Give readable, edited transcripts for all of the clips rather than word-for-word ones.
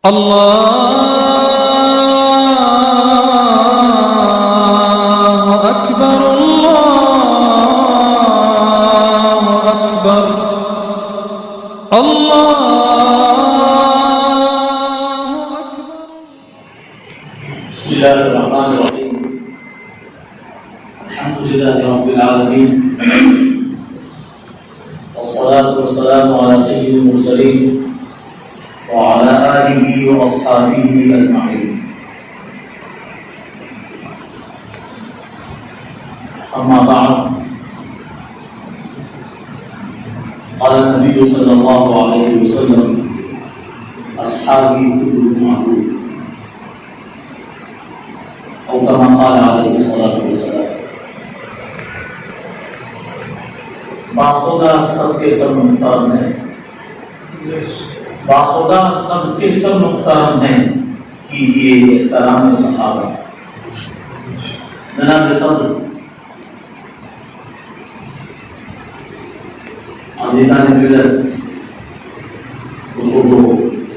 اللہ اکبر اللہ اکبر اللہ اکبر. بسم الله الرحمن الرحيم. الحمد لله رب العالمين والصلاة والسلام على سيد المرسلين وعلى آله وأصحابه أجمعين. أما بعد، قال النبي صلى الله عليه وسلم: أصحابي كلهم معدود، أو كما قال عليه الصلاة والسلام. باخدا سب کے سب محترم ہیں، باخدا سب کے سب محترم ہیں کہ یہ احترام صحابہ. جناب صدر، عزیزان ملت، بزرگوں،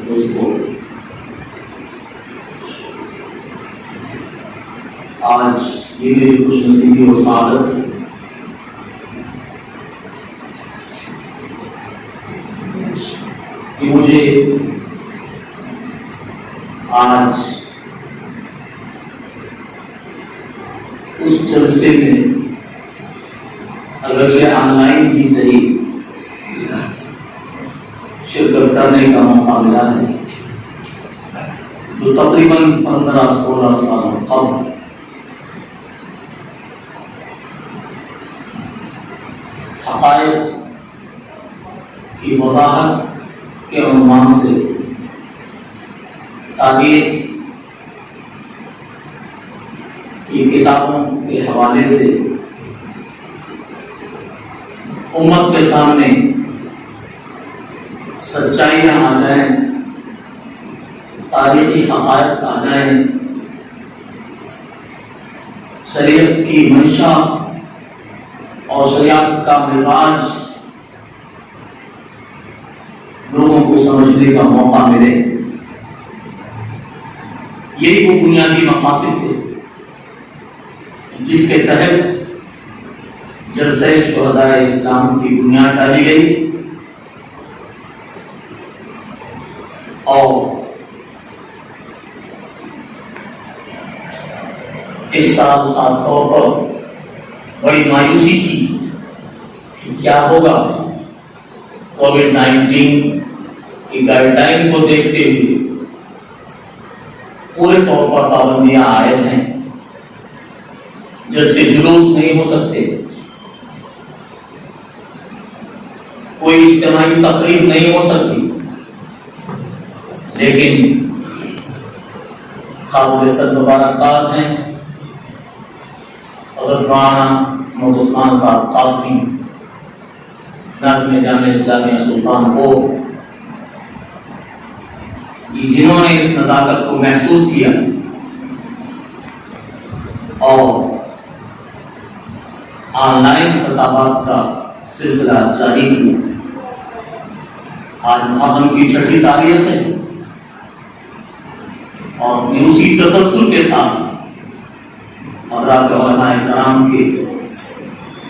دوستوں، آج یہ میری خوش نصیبی اور سعادت ہے کہ مجھے آج اس جلسے میں اگرچہ آن لائن بھی صحیح شرکت کرنے کا موقع ملا ہے، جو تقریباً 15-16 سال قبل حقائق کی وضاحت کے عنوان سے تاریخ کی کتابوں کے حوالے سے امت کے سامنے سچائیاں آ جائیں، تاریخی حقائق آ جائیں، شریعت کی منشا اور شریعت کا مزاج لوگوں کو سمجھنے کا موقع ملے. یہی وہ بنیادی مقاصد تھے جس کے تحت جلسہ شہداء اسلام کی بنیاد ڈالی گئی، اور اس سال خاص طور پر بڑی مایوسی تھی کہ کیا ہوگا. کووڈ-19 کی گائیڈ لائن کو دیکھتے ہوئے پورے طور پر پابندیاں عائد ہیں، جلسے جلوس نہیں ہو سکتے، کوئی اجتماعی تقریب نہیں ہو سکتی. لیکن قابل صد مبارکباد ہیں حضرت مولانا محمد عثمان صاحب قاسمی، نظم جامعہ اسلامیہ سلطان کو، جنہوں نے اس نزاکت کو محسوس کیا اور آن لائن خطابات کا سلسلہ جاری کیا. آج محرم کی 6ٹھی تاریخ ہے اور اسی تسلسل کے ساتھ حضرات علماء کرام کے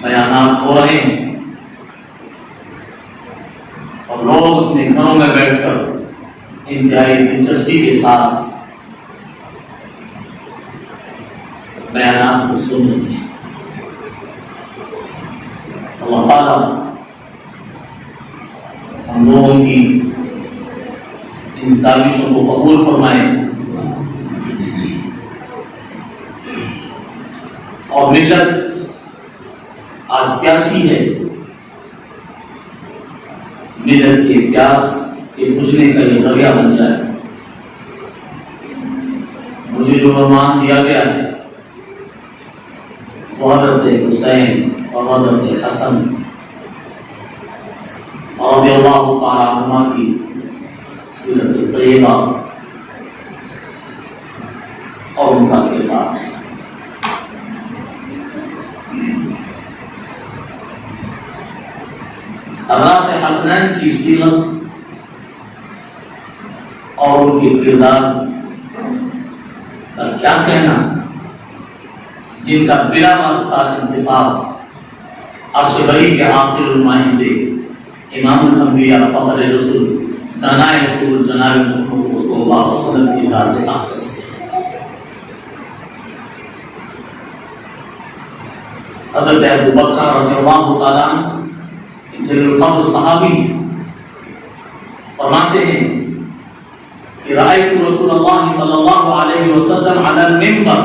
بیانات ہو رہے ہیں اور لوگ اپنے گھروں میں بیٹھ کر انتہائی دلچسپی کے ساتھ بیانات کو سن رہے ہیں. اللہ تعالیٰ ہم لوگوں کی ان کاوشوں کو قبول فرمائے اور ملت آج پیاسی ہے، ملت کے پیاس کے بجھنے کا یہ ذریعہ بن جائے. مجھے جو فرمان دیا گیا ہے وہ حضرت حسین اور حضرت حسن رضی اللہ تعالی عنہما کی سیرت طیبہ اور ان کا کردار ہے. حضرات حسنین کی سیرت اور ان لوگوں کے کردار کا کیا کہنا، جن کا بلا واسطہ انتصاب عرش بری کے آخر نمائندے امام الانبیاء فخر رسول ثناء رسول جناب محمد صلی اللہ علیہ وسلم کی ذات سے اقدس ہے۔ حضرت ابو بکر رضی اللہ تعالیٰ عنہ جلیل القدر صحابی فرماتے ہیں کہ رأیت رسول اللہ صلی اللہ علیہ وسلم علی المنبر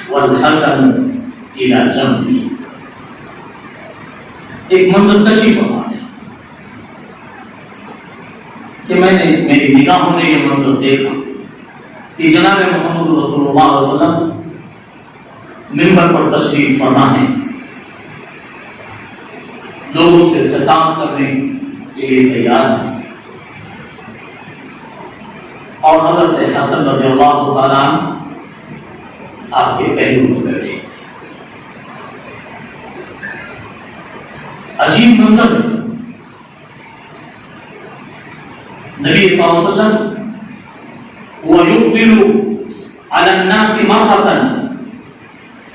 والحسن الی جنبی، ایک منظر کشی فرماتے ہیں کہ میں نے میری نگاہوں نے یہ منظر دیکھا کہ جناب محمد رسول اللہ علیہ وسلم منبر پر تشریف فرما ہے، لوگوں سے خطاب کرنے کے لیے تیار ہے، اور حضرت حسن رضی اللہ تعالیٰ عنہ آپ کے پہلو میں بیٹھے۔ عجیب منظر ہے۔ نبی صلی اللہ علیہ وسلم وَيُقْبِلُ عَلَى النَّاسِ مَرَّةً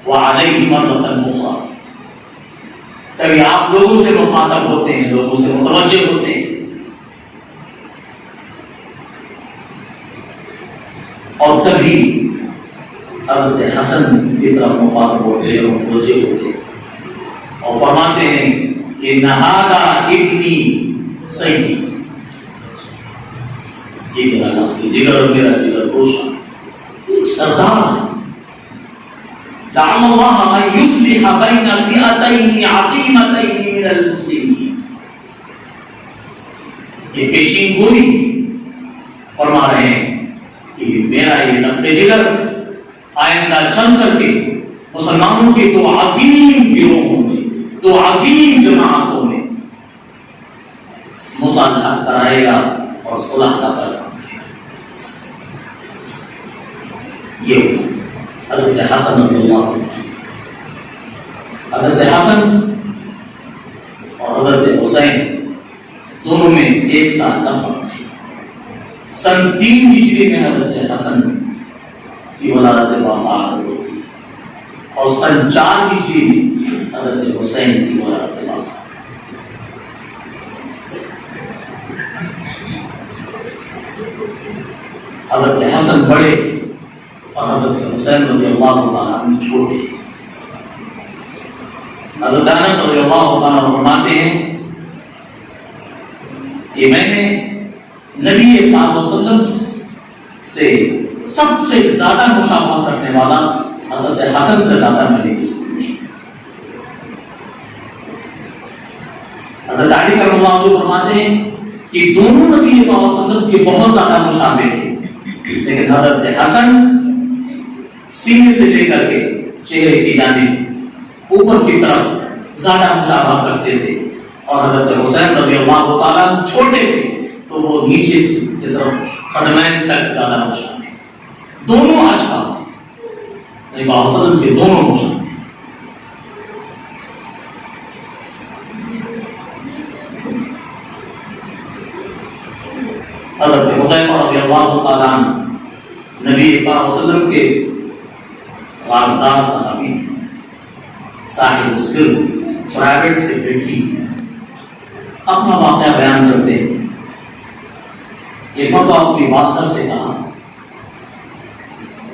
وَعَلَيْهِ مَرَّةً أُخْرَى، کبھی آپ لوگوں سے مخاطب ہوتے ہیں، لوگوں سے متوجہ ہوتے ہیں، اور کبھی حضرت حسن کی طرف مخاطب ہوتے ہیں، متوجہ ہوتے ہیں، اور فرماتے ہیں کہ نہارا ابنی سیدی، یہ میرا جگر اور میرا جگر گوشہ، ایک سردار ہے۔ لعل اللہ ان یصلح بین فئتین عظیمتین من المسلمین، یہ پیشین گوئی فرما رہے ہیں کہ میرا یہ نقطہ جگر آئندہ چل کر کے مسلمانوں کے دو عظیم گروہوں میں، دو عظیم جماعتوں میں مصالحت کرائے گا اور صلح کا پیغام دے گا۔ یہ حضرت حسن رضی اللہ عنہ، حضرت حسن اور حضرت حسین دونوں میں ایک سال کا فرق ہے۔ سن 3 ہجری میں حضرت حسن کی ولادت باسعادت ہوتی ہے، اور سن 4 ہجری میں حضرت حسین کی ولادت باسعادت۔ حضرت حسن بڑے اور حضرت حسین رضی اللہ تعالیٰ عنہ چھوٹے۔ حضرت انس رضی اللہ تعالیٰ عنہ فرماتے ہیں کہ میں نے نبی پاک صلی اللہ علیہ وسلم سے سب سے زیادہ مشابہت رکھنے والا حضرت حسن سے زیادہ میں نے کسی کو نہیں۔ حضرت علی کرم اللہ عنہ فرماتے ہیں کہ دونوں نبی پاک صلی اللہ علیہ وسلم کے بہت زیادہ مشابہ تھے، لیکن حضرت حسن سینے سے لے کر کے چہرے کی جانب اوپر کی طرف زیادہ مشابہت رکھتے تھے، اور حضرت حسین رضی اللہ تعالیٰ چھوٹے تھے تو وہ نیچے کی طرف قدمین تک زیادہ مشابہ، دونوں اشباہ تھے، نبی صلی اللہ علیہ وسلم کے دونوں مشابہ۔ حضرت حذیفہ رضی اللہ تعالیٰ عنہ نبی صلی اللہ علیہ وسلم کے رازدار صحابی، صاحب السر، پرائیویٹ سیکریٹری، اپنا واقعہ بیان کرتے ہیں۔ ایک مرتبہ اپنی والدہ سے کہا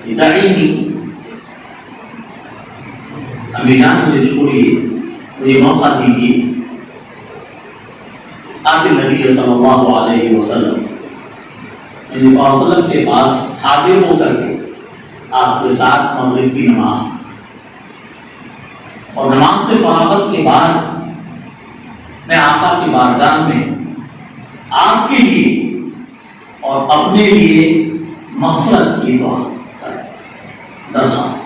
کہ دعینی، امی جان مجھے چھوڑیے، مجھے موقع دیجیے، آتے نبی صلی اللہ علیہ وسلم نبی صلی اللہ علیہ وسلم کے پاس حاضر ہو کر کے آپ کے ساتھ مغرب کی نماز، اور نماز سے فراغت کے بعد میں آقا کی بارگاہ میں آپ کے لیے اور اپنے لیے مغفرت کی دعا درخواست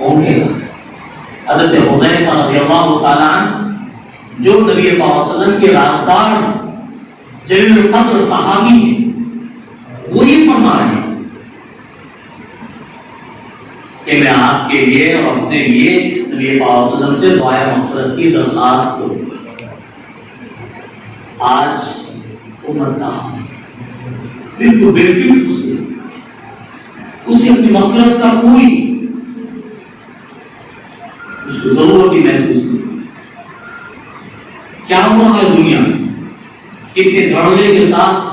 ہوں گے۔ حضرت حذیفہ رضی اللہ تعالیٰ عنہ جو نبی صلی اللہ علیہ وسلم کے رازدار جلیل القدر صحابی ہیں، وہی فرما رہے ہیں کہ میں آپ کے لیے اور اپنے لیے نبی صلی اللہ علیہ وسلم سے دعائے مغفرت کی درخواست کروں گا۔ آج امت کا بالکل بے فکر اسے اپنی مغفرت کا کوئی اس کو ضرورت ہی محسوس نہیں. کیا ہوا ہے دنیا میں کتنے دھڑلے کے ساتھ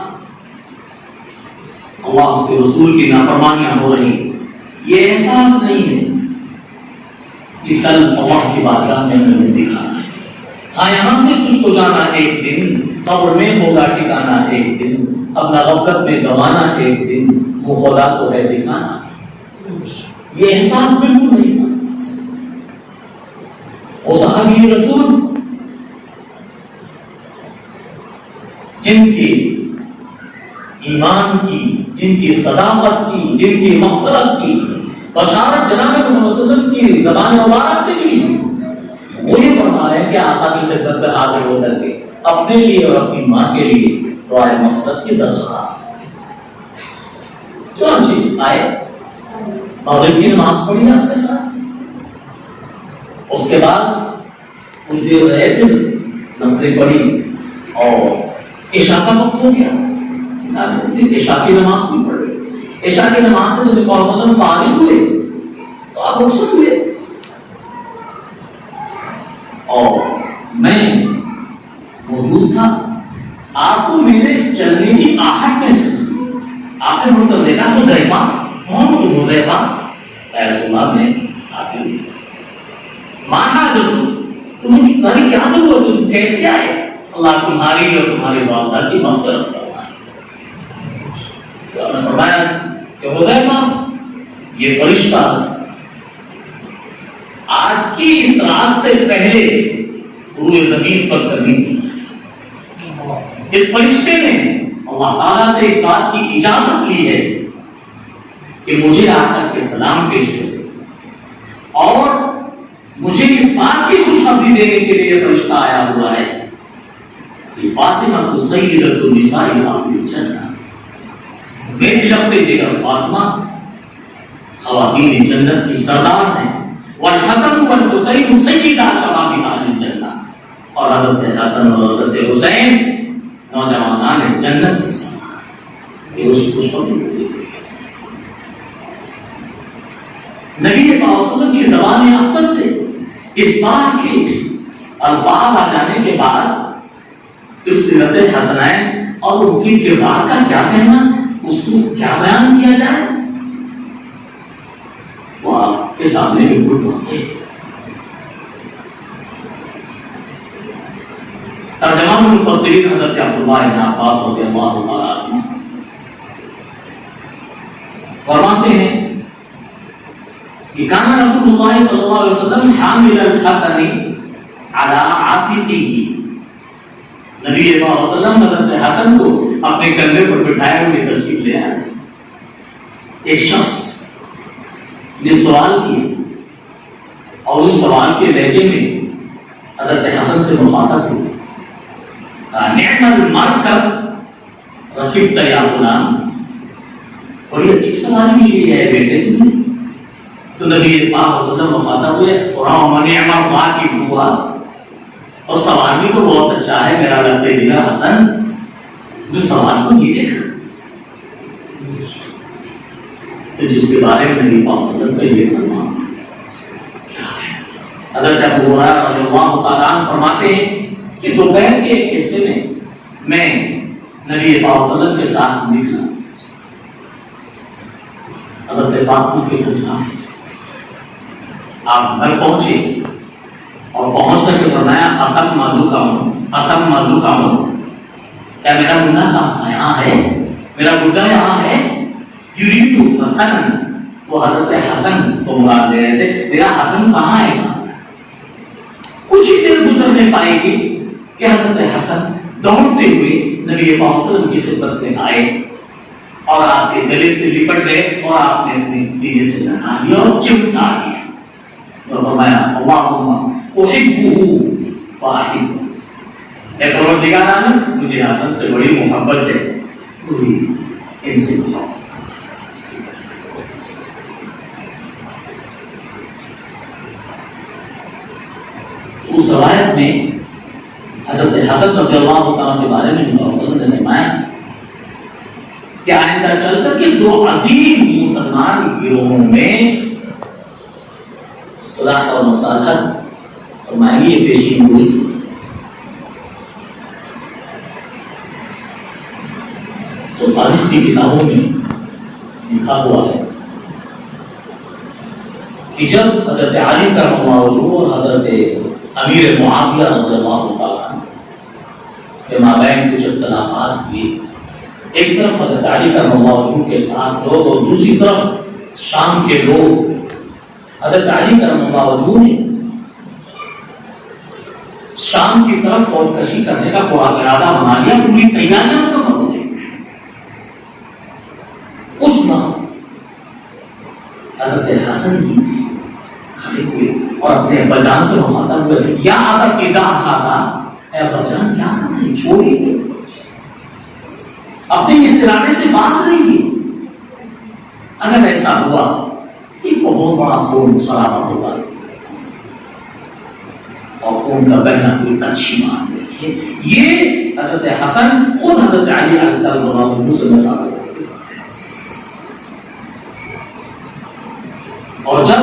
اللہ اس کے رسول کی نافرمانیاں ہو رہی ہیں. یہ احساس نہیں ہے کہ کل اللہ کی بارگاہ میں ہمیں دکھانا ہے. ہاں یہاں سے تجھ کو جانا ایک دن, قبر میں ہوگا ٹھکانا ایک دن, اپنا غفلت میں گوانا ایک دن, وہ خدا تو ہے دکھانا. یہ احساس بالکل نہیں تھا. وہ صحابی رسول جن کی ایمان کی, جن کی صداقت کی, جن کی مغفرت کی بشارت جناب محمد صلی اللہ علیہ وسلم کی زبان مبارک سے ملی, وہ یہ فرما رہے ہیں کہ آقا کی خدمت پہ حاضر ہو کر کے اپنے لیے اور اپنی ماں کے لیے دعائے مغفرت کی درخواست جو ہم چیز آئے مغرب کی نماز پڑھی آپ کے ساتھ. اس کے بعد کچھ دیر رہے تھے, نفلیں پڑھی اور عشاء کا وقت ہو گیا. عشاء کی نماز بھی پڑھ رہے. عشاء کی نماز سے نبی پاک صلی اللہ علیہ وسلم فارغ ہوئے تو آپ رخصت ہوئے اور میں موجود تھا. آپ کو میرے چلنے کی آہٹ محسوس ہوئی. آپ نے مڑ کر دیکھا حذیفہ, کون تم حذیفہ؟ اے رسول اللہ نے آپ نے ما حاجت تمہیں کیا ضرورت ہے, تم کیسے آئے؟ اللہ تمہاری اور تمہارے والدہ کی مغفرت فرمائے. تو آپ نے فرمایا کہ حذیفہ یہ فرشتہ آج کی اس رات سے پہلے روئے زمین پر کبھی نہیں. اس فرشتے نے اللہ تعالیٰ سے اس بات کی اجازت لی ہے کہ مجھے آ کر کے سلام پیش کرے اور مجھے اس بات کی خوشخبری دینے کے لیے فرشتہ آیا ہوا ہے کہ فاطمہ تو سیدۃ النساء اہل الجنہ, میری لفظ دیگر فاطمہ خواتین جنت کی سردار ہیں. والحسن والحسین سیدا شباب اہل الجنہ, اور حضرت حسن اور حضرت حسین نوجوانان جنت کی سردار. یہ اس خوشخبری ہوتی ہے. نبی پاک صلی اللہ علیہ وسلم کی زبان اقدس سے اس بات کے الفاظ آ جانے کے بعد پھر سیرت حسنین اور ان کی کردار کا کیا کہنا, اس کو کیا بیان کیا جائے, وہ آپ کے سامنے بالکل واضح ہے. ترجمہ مفسرین حضرت عبداللہ بن عباس رضی اللہ تعالیٰ عنہ فرماتے ہیں کہ کان رسول اللہ صلی اللہ علیہ وسلم حامل الحسن علی عاتقہ, نبی پاک صلی اللہ علیہ وسلم حضرت حسن کو اپنے کندھے پر بٹھائے ہوئے تشریف لے آئے. ایک شخص نے سوال کیا اور اس سوال کے لہجے میں حضرت حسن سے مخاطب ہوئے, نعم المرکب رکبت یا غلام, بڑی اچھی سواری ملی ہے بیٹے تم نے. تو نبی پاک صلی اللہ علیہ وسلم مخاطب ہوئے, اور نعم الراکب ہوا, اور سوال بھی تو بہت اچھا ہے میرا لفظ دیگر حسن, جو سوال کو نہیں دیکھا. تو جس کے بارے میں نبی پاک صلی اللہ علیہ وسلم کا یہ فرمان حضرت ابو ہریرہ رضی اللہ تعالیٰ عنہ فرماتے ہیں کہ دوپہر کے ایک حصے میں نبی پاک صلی اللہ علیہ وسلم کے ساتھ نکلا. حضرت فاطمہ کے پوچھا, آپ گھر پہنچے اور پہنچ کر کے فرمایا اسم مالو کا ہوں, اسم مالو کا ہوں, کیا میرا گناہ کہاں یہاں ہے, میرا گناہ یہاں ہے. یریدو حسن, وہ حضرت حسن کو مراد لے رہے تھے, میرا حسن کہاں ہے. کچھ ہی دیر گزر نہیں پائے گی کہ حضرت حسن دوڑتے ہوئے نبی پاک صلی اللہ علیہ وسلم کی خدمت میں آئے اور آپ کے گلے سے لپٹ گئے اور آپ نے اپنے سینے سے لگا لیا اور چمٹا لیا اور فرمایا اللہم احبہ واحبہ, اے پروردگار عالم مجھے حسن سے بڑی محبت ہے, پوری ان سے محبت. اس روایت میں حضرت حسن رضی اللہ تعالیٰ کے بارے میں نے فرمایا کہ آئندہ چل کر کے دو عظیم مسلمان گروہوں میں صلاح اور مصالحت فرمائیں گے، یہ پیشین گوئی کی۔ تو تاریخ کی کتابوں میں لکھا ہوا ہے کہ جب حضرت علی کرم اللہ وجہہ اور حضرت امیر معاویہ رضی اللہ تعالیٰ عنہ کے مابین کچھ اختلافات ہوئے، ایک طرف حضرت علی کرم اللہ وجہہ کے ساتھ لوگ اور دوسری طرف شام کے لوگ، حضرت علی کرم اللہ وجہہ نے شام کی طرف فوج کشی کرنے کا پورا ارادہ بنا لیا، پوری تیاریاں مکمل ہو گئی۔ اس وقت حضرت حسن بھی تھے کھڑے ہوئے اور اپنے ابا جان سے مخاطب ہوئے، یا آقا کی داہ کھاتا، اے ابا جان کیا کریں، چھوڑیے اپنے اس ارادے سے باز رہیے، اگر ایسا ہوا کہ بہت بڑا خون خرابہ ہوگا اور خون کا بہنا کوئی اچھی بات نہیں ہے۔ یہ حضرت حسن خود حضرت علی علیہ السلام سے بتا رہے، اور جب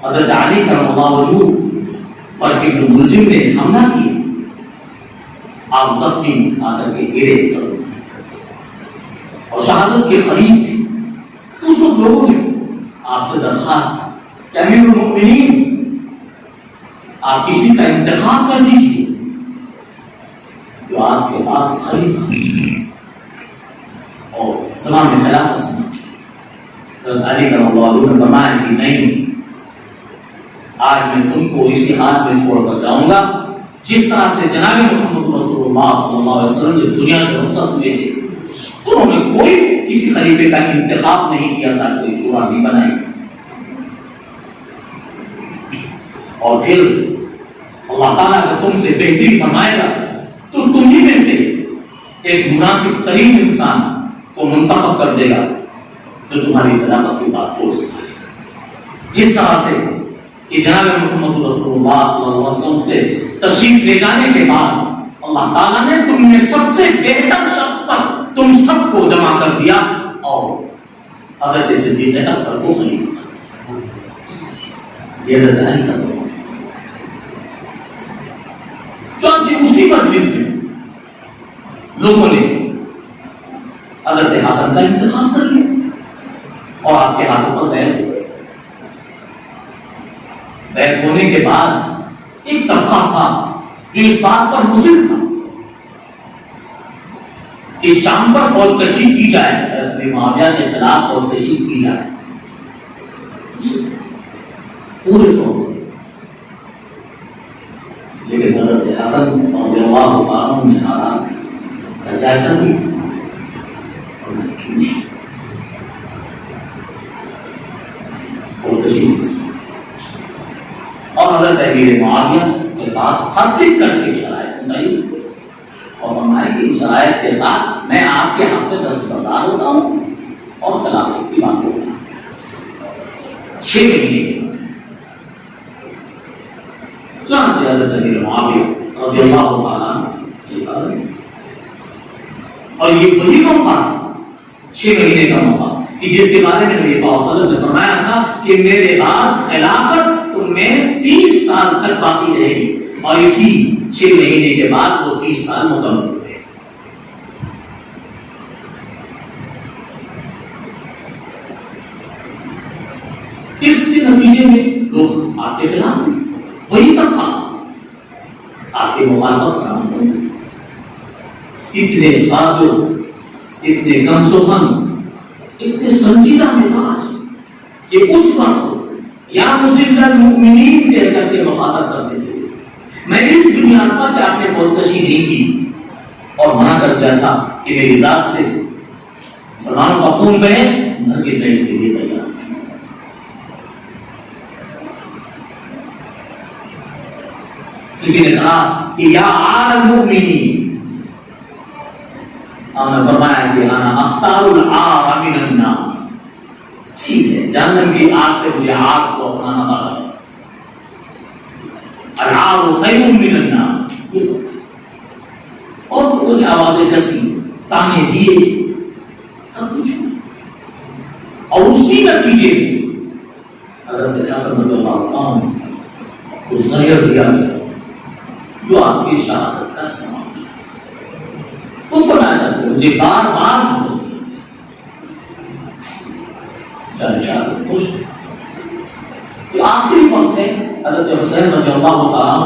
حضرت علی کرم اللہ وجہہ پر ابن ملجم نے حملہ کیا، آپ زخمی آ کر کے گرے اور شہادت کے قریب تھے، اس وقت لوگوں نے آپ سے درخواست کہ امیر المؤمنین آپ کسی کا انتخاب کر دیجیے جو آپ کے بعد خلیفہ اور زمان خلافت سے۔ علی کرم اللہ وجہہ نے فرمایا کہ نہیں، آج میں تم کو اسی حال میں چھوڑ کر جاؤں گا جس طرح سے جناب محمد رسول اللہ صلی اللہ علیہ وسلم جب دنیا سے رخصت ہوئے تھے، انہوں نے کوئی کسی خلیفے کا انتخاب نہیں کیا تھا، کوئی شورا نہیں بنائی تھی، اور پھر اللہ تعالیٰ نے تم سے بہتری فرمائے گا تو تم ہی میں سے ایک مناسب ترین انسان کو منتخب کر دے گا جو تمہاری خلافت کی بات بول سکے۔ جس طرح سے کہ جناب محمد رسول اللہ صلی اللہ علیہ وسلم سے تشریف لے جانے کے بعد اللہ تعالیٰ نے تم میں سب سے بہتر شخص پر تم سب کو جمع کر دیا اور حضرت صدیق اکبر کو خلیفہ بنا دیا۔ یہ رضائی کا دور ہے۔ چنانچہ اسی مجلس میں لوگوں نے حضرت حسن کا انتخاب کر لیا اور آپ کے ہاتھوں پر بیعت ہوئے۔ بیعت ہونے کے بعد ایک طبقہ تھا جو اس بات پر مصر تھا کہ شام پر فوج کشی کی جائے، حضرت معاویہ کے خلاف فوج کشی کی جائے پورے طور پر، لیکن حضرت حسن رضی اللہ تعالیٰ عنہ نے ہارا کا جائزہ لیا اور حضرت امیر معاویہ کے پاس خط لکھ کر کے شرائط بتائی اور فرمایا کہ شرائط کے ساتھ میں آپ کے حق میں دستبردار ہوتا ہوں اور خلافت کی بات ہوتا ہوں۔ 6 مہینے کے بعد چنانچہ حضرت امیر معاویہ رضی اللہ تعالیٰ عنہ، اور یہ وہی موقع 6 مہینے کا موقع کہ جس کے بارے میں نبی پاک صلی اللہ علیہ وسلم نے فرمایا تھا کہ میرے بعد خلافت تم میں 30 سال تک باقی رہے گی، اور اسی 6 مہینے کے بعد وہ 30 سال مکمل ہوئے۔ اس کے نتیجے میں لوگ آپ کے خلاف ہیں، وہی طبقہ آپ کے مخالفت کام کریں، اتنے سادے، اتنے کم سخن، اتنے سنجیدہ مزاج کہ اس وقت یا مصیبت المؤمنین کہہ کر کے مخاطب کرتے تھے۔ میں اس بنیاد پر کہ آپ نے فوج کشی نہیں کی اور منع کر دیا تھا کہ میری ذات سے مسلمانوں کا خون بہے، ہرگز میں اس کے لیے تیار نہیں۔ کسی نے کہا کہ یا آل المؤمنین، آپ نے فرمایا کہ انا اختار العار من النار، ٹھیک ہے جہنم کی آگ سے مجھے آگ کو اپنانا پڑا، العار خیر من النار، اور لوگوں نے آوازیں کسی، تانے دیے، سب کچھ ہوا، اور اسی نتیجے میں حضرت حسن رضی اللہ عنہ کو زہر دیا گیا جو آپ کی شہادت کا سبب تھا۔ تو فرمایا مجھے بار بار سنو جان شہادت خوش کہ آخری وقت ہے حضرت حسین رضی اللہ تعالیٰ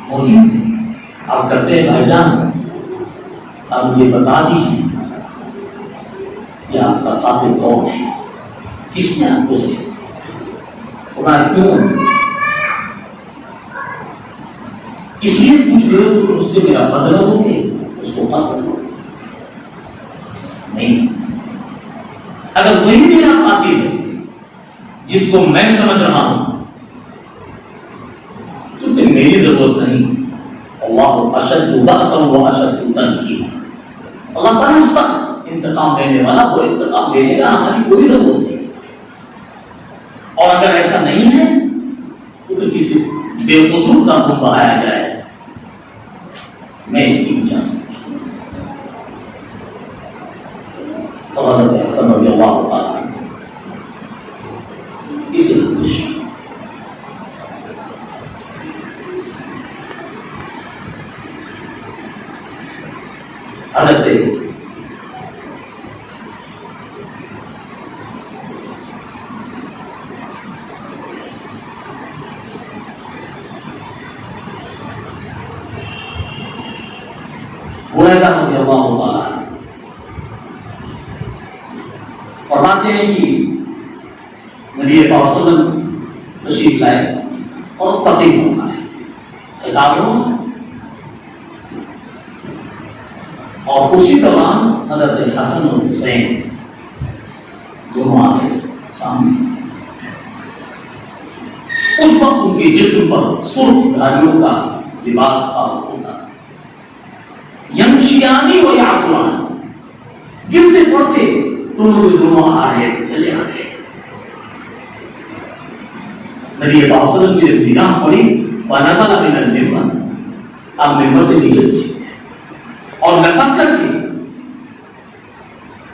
موجود ہے۔ عرض کرتے ہیں بھائی جان آپ مجھے بتا دیجیے کہ آپ کا قاتل کون ہے، کس نے آپ کو سے کیوں اس لیے پوچھ رہے ہو کہ اس سے میرا بدلہ ہو گے، اس کو قتل ہو نہیں۔ اگر وہی میرا قاتل ہے جس کو میں سمجھ رہا ہوں تو پھر میری ضرورت نہیں۔ اللہ اشد بأسا و اشد تنکیلا، اللہ تعالیٰ سخت انتقام لینے والا، وہ انتقام لینے کا ہماری کوئی ضرورت نہیں۔ اور اگر ایسا نہیں ہے تو پھر کسی بے قصور کا خون بہایا جائے، میں اس کی اجازت نہیں۔ اور حضرت حسن رضی اللہ تعالیٰ اس لیے خوش حضرت بريدہ رضی اللہ تعالیٰ فرماتے ہیں کہ نبی پاک صلی اللہ علیہ وسلم تشریف لائے اور تقریب فرمائے، خطاب ہوا، اور اسی دوران حضرت حسن اور حسین دونوں آ گئے سامنے۔ اس وقت ان کے جسم پر سرخ دھاریوں کا لباس تھا ہوتا تھا، یمشیانی و یعصران، گرتے پڑتے دونوں کے دونوں آ رہے تھے، چلے آ رہے تھے۔ نبی پاک صلی اللہ علیہ وسلم کی نگاہ پڑی ونزل من المنبر، اب منبر سے نیچے چلے اور لپک کر کے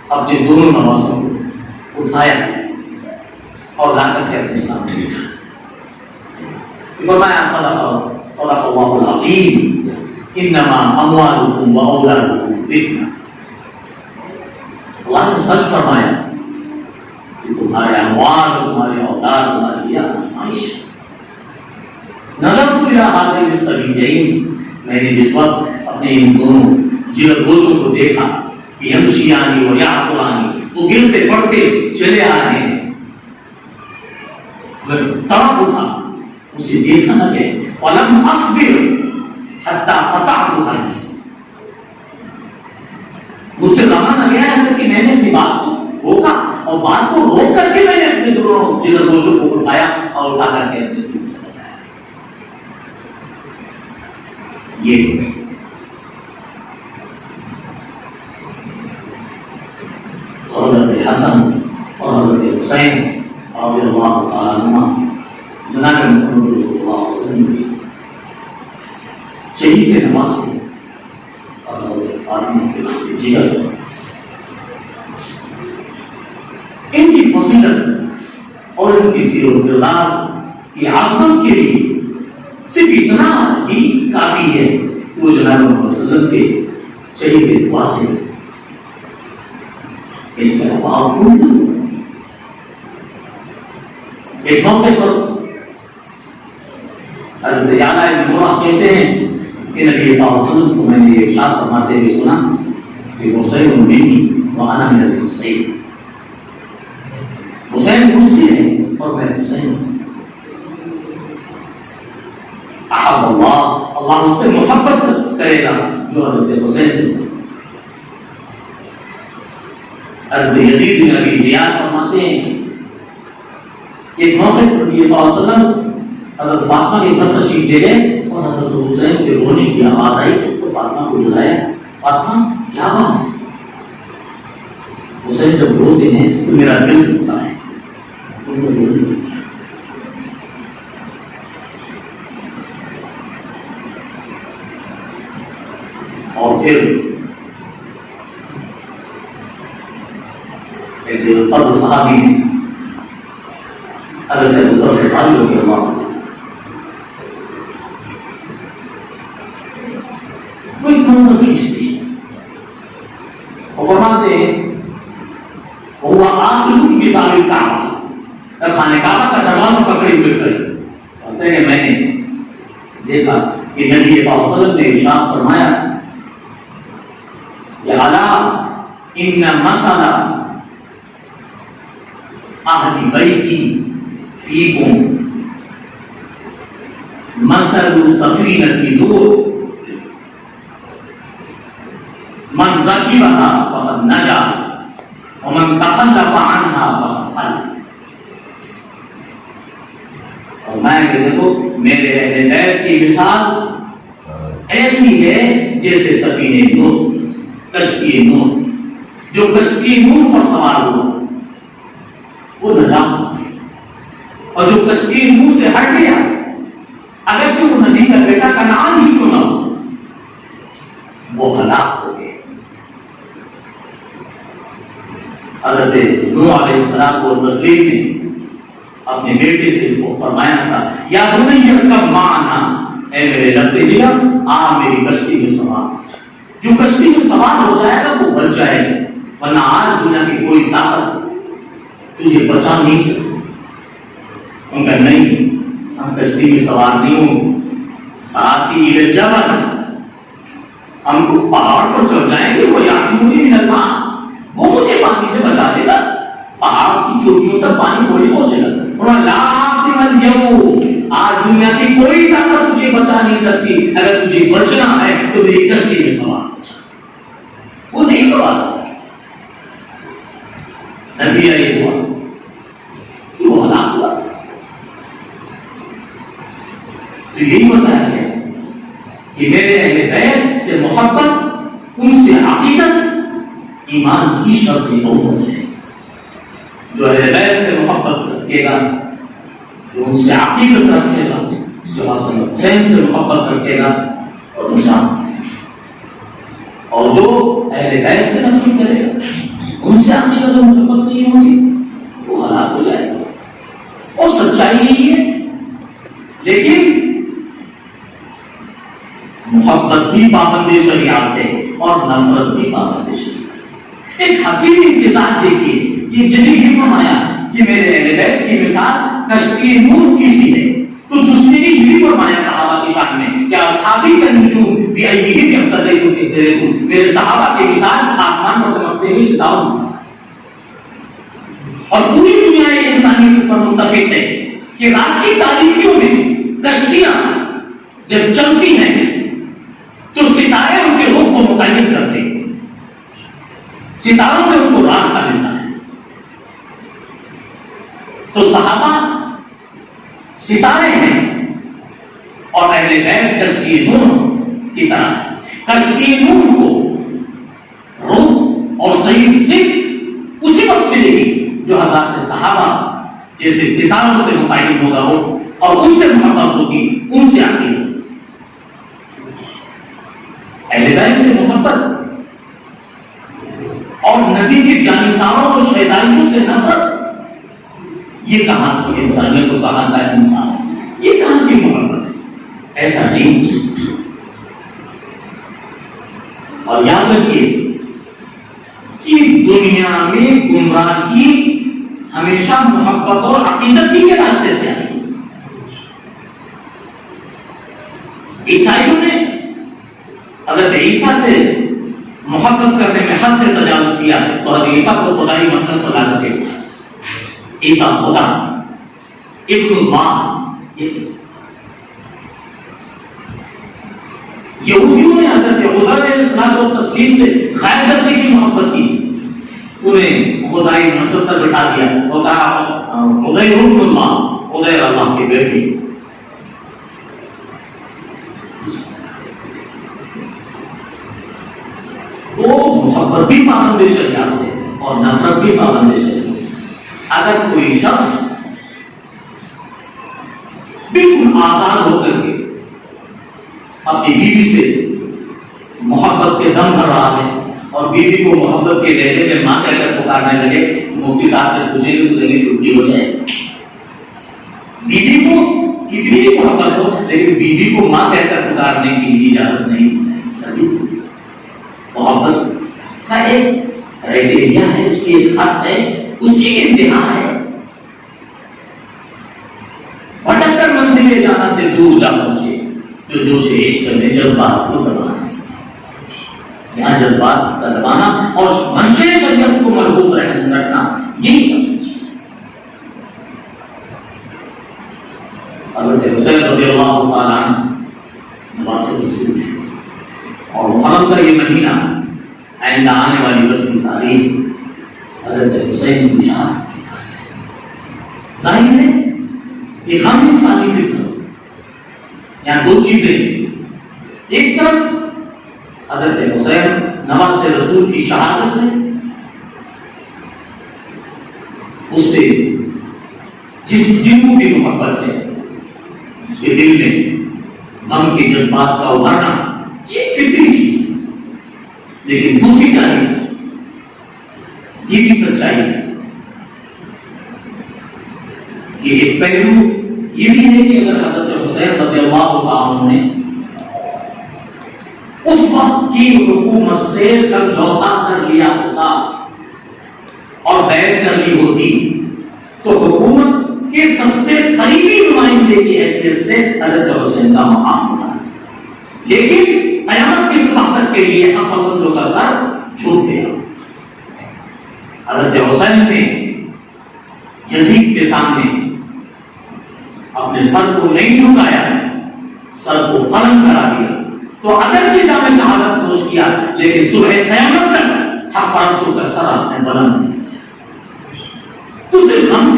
اپنے دونوں نوازوں کو اٹھایا اور لا کر کے اپنے سامنے بٹھایا۔ فرمایا صدق اللہ العظیم انما اموالکم و اولادکم فتنہ، اللہ نے سچ فرمایا کہ تمہارے اموال اور تمہارے اولاد تمہارے لیے آزمائش ہے۔ نظرت الی ہذین الصبیین، میں نے جس وقت اپنے ان دونوں جگر گوشوں کو دیکھا کہ یمشیانی و یعصرانی، وہ گرتے پڑتے چلے آ رہے ہیں، میں تڑپ اٹھا، اسے دیکھا نہ کہ فلم اصبر حتی قطعت حدیث، مجھ سے رہا نہ گیا ہے کہ میں نے اپنی بات کو روکا اور بات کو روک کر کے میں نے اپنے دونوں جگر گوشوں کو اٹھایا اور اٹھا کر کے اپنے سینے سے لگایا۔ یہ حضرت حسن اور حضرت حسین رضی اللہ تعالیٰ عنہ جناب محمد رسول اللہ صلی اللہ علیہ وسلم کی شہید نواز سے اور حضرت فاطمہ کے جگر، ان کی فضیلت اور ان کی سیر و کردار کی عظمت کے لیے صرف اتنا ہی کافی ہے کہ وہ جناب محمد صلی اللہ علیہ وسلم کے شہید نواز سے، اس کے علاوہ آپ کوئی ضرورت نہیں۔ ایک موقع پر حضرت یعلا بن مرہ کہتے ہیں کہ نبی پاک صلی اللہ علیہ وسلم کو میں نے ارشاد فرماتے ہوئے سنا کہ حسین منی وانا من الحسین، حسین مجھ سے ہے اور میں حسین سے۔ احب اللہ، اللہ اس سے محبت کرے گا جو حضرت حسین سے۔ حضرت یزید بن ابی زیاد فرماتے ہیں ایک موقع پر نبی پاک صلی اللہ علیہ وسلم حضرت فاطمہ کے گھر تشریف لے گئے اور حضرت حسین کے رونے کی آواز آئی تو فاطمہ کو بلایا، فاطمہ کیا بات ہے؟ حسین جب روتے ہیں تو میرا دل دکھتا ہے، ان کو رونے لگا۔ اور پھر ایک جو فضل صحابی ہیں حضرت ابو ذر غفاری رضی اللہ عنہ، وہ ایک منظر کھینچتے ہیں اور فرماتے ہیں وہ آخر بباب الکعبہ، خانہ کعبہ کا دروازہ پکڑے ہوئے کھڑے، کہتے ہیں میں نے دیکھا کہ نبی پاک صلی اللہ علیہ وسلم نے ارشاد فرمایا یا الا ان مثل اہل بیتی فیکم مثل سفینۃ نوح من رکبها فقد نجا ومن تخلف عنها فقد هلك۔ اور میں کہ دیکھو میرے اہل بیت کی مثال ایسی ہے جیسے سفینہ نوح، کشتی نوح، جو کشتی نوح پر سوار ہوا وہ نجات پائے، اور جو کشتی نوح سے ہٹ گیا اگرچہ وہ نبی کا بیٹا کنعان ہی کیوں نہ ہو وہ ہلاک ہو گئے۔ حضرت نوح علیہ السلام کو تسلیم نے اپنے بیٹے سے اس کو فرمایا تھا یا بنی ارکب معنا، اے میرے لڑکے جی آ میری کشتی میں سوار، جو کشتی میں سوار ہو جائے گا وہ بچ جائے گا، ورنہ آج دنیا کی کوئی طاقت تجھے بچا نہیں سکتی۔ ان کا نہیں، ہم کشتی میں سوار نہیں ہوں، ساتھی الجبل، ہم کو پہاڑ پر چڑھ جائیں گے، وہ یاسمونی من الماء، وہ مجھے پانی سے بچا دے گا، پہاڑ کی چوٹیوں تک پانی تھوڑی پہنچے گا۔ لا عاصم اليوم، آج دنیا کی کوئی طاقت تجھے بچا نہیں سکتی، اگر تجھے بچنا ہے تو میری کشتی میں سوار ہو جا۔ وہ نہیں سوار ہوا، نتیجہ یہ ہوا کہ وہ ہلاک ہوا۔ تو یہی بتایا گیا کہ میرے اہل بیت سے محبت، ان سے عقیدت ایمان کی شرط اول ہے۔ جو اہل بیت سے محبت رکھے گا، جو ان سے عقیدت رکھے گا، جو حسن حسین سے محبت رکھے گا اور اور جو اہل بیت سے نفرت کرے گا، ان سے عقیدت اور محبت نہیں ہوگی، وہ ہلاک ہو جائے گا۔ اور سچائی یہی ہے، لیکن محبت بھی پابند شریعت ہے اور نفرت بھی پابند شریعت۔ ایک حسین امتزاج دیکھیے کہ جنہیں یہ فرمایا کہ میرے اہل بیت کی مثال کشتی نوح کی سی ہے، تو دوسری نے یہ فرمایا صحابہ کی شان میں کہ اصحابی کا نجوم بأیہم یقتدیت اہتدیت، میرے صحابہ کی مثال آسمان پر چمکتے ہوئے ستاروں کی۔ اور پوری دنیا انسانیت پر متفق ہے کہ رات کی تاریکیوں میں کشتیاں جب چلتی ہیں تو ستارے ان کے رخ کو متعین کرتے ہیں، ستاروں سے ان کو راستہ ملتا ہے۔ تو صحابہ ستارے ہیں اور اہل بیت کشتی نوح کی طرح ہے۔ کشتی نوح کو روح اور صحیح ذکر اسی وقت ملے گی جو حضرات صحابہ جیسے ستاروں سے متعین ہوگا وہ، اور ان سے محبت ہوگی، ان سے عقیدت ہوگی۔ اہل بیت سے محبت اور نبی کے جانثاروں اور شہدائیوں سے نفرت، یہ کہاں کی انسانیت کو کہاں کا انسان ہے، یہ کہاں کی محبت ہے؟ ایسا نہیں ہو سکتا۔ اور یاد رکھیے کہ دنیا میں گمراہی ہمیشہ محبت اور عقیدت ہی کے راستے سے آئی۔ عیسائیوں نے حضرت عیسیٰ سے محبت کرنے میں حد سے تجاوز کیا تو حضرت عیسیٰ کو خدائی مسئلہ کو لا کر کے عیسیٰ خدا، ابن اللہ۔ یہودیوں نے حضرت عزیر علیہ السلام کو تسلیم سے غیر درجے کی محبت کی، انہیں خدائی نسب تک بٹھا دیا اور کہا عزیر ابن اللہ، عزیر اللہ کی بیٹی۔ تو محبت بھی پابند شریعت ہے اور نفرت بھی پابند شریعت۔ اگر کوئی شخص بالکل آزاد ہو کر کے اپنی بیوی سے محبت کے دم بھر رہا ہے اور بیوی کو محبت کے لہجے میں ماں کہہ کر پکار پکارنے لگے. مفتی صاحب سے پوچھیں گے تو کہیں چھٹی ہو جائے. بیوی کو کتنی بھی محبت ہو لیکن بیوی کو ماں کہہ کر پکارنے کی اجازت نہیں. محبت کا ایک کرائٹیریا ہے, اس کی ایک حد ہے, اس کی ایک انتہا ہے. بھٹک کر منزل جانا سے دور جا پہنچے جو جوش عشق میں جذبات کو دبانے سے. یہاں جذبات کا دبانا اور منشے شریعت کو مربوط رکھنا یہی اصل چیز ہے. حضرت حسین رضی اللہ تعالیٰ عنہ نواسے رسول ہیں اور محرم کا یہ مہینہ آئندہ آنے والی بس کی تاریخ حضرت حسین کی شہادت کی تاریخ. ظاہر ہے ایک ہم انسانی فطرت, یہاں دو چیزیں, ایک طرف حضرت حسین نواسے رسول کی شہادت ہے, اس سے جن کو بھی محبت ہے اس کے دل میں غم کے جذبات کا ابھرنا یہ فطری چیز ہے. لیکن دوسری جانب یہ بھی سچائی ہے کہ ایک پہلو یہ بھی ہے کہ اگر حضرت حسین رضی اللہ تعالیٰ نے اس وقت کی حکومت سے سمجھوتا کر لیا ہوتا اور بیعت کر لی ہوتی تو حکومت کے سب سے قریبی نمائندے کی حیثیت سے حضرت حسین کا مقام ہوتا. لیکن قیامت کی وقت کے لیے حق پسندوں کا سر جھک گیا. حضرت حسین نے یزید کے سامنے اپنے سر کو نہیں جھکایا, سر کو قلم کرا دیا. تو اگرچہ جامع شہادت نوش کیا لیکن صبح قیامت تک حق پرستوں کا سر آپ نے بلند کیا. تو صرف ہم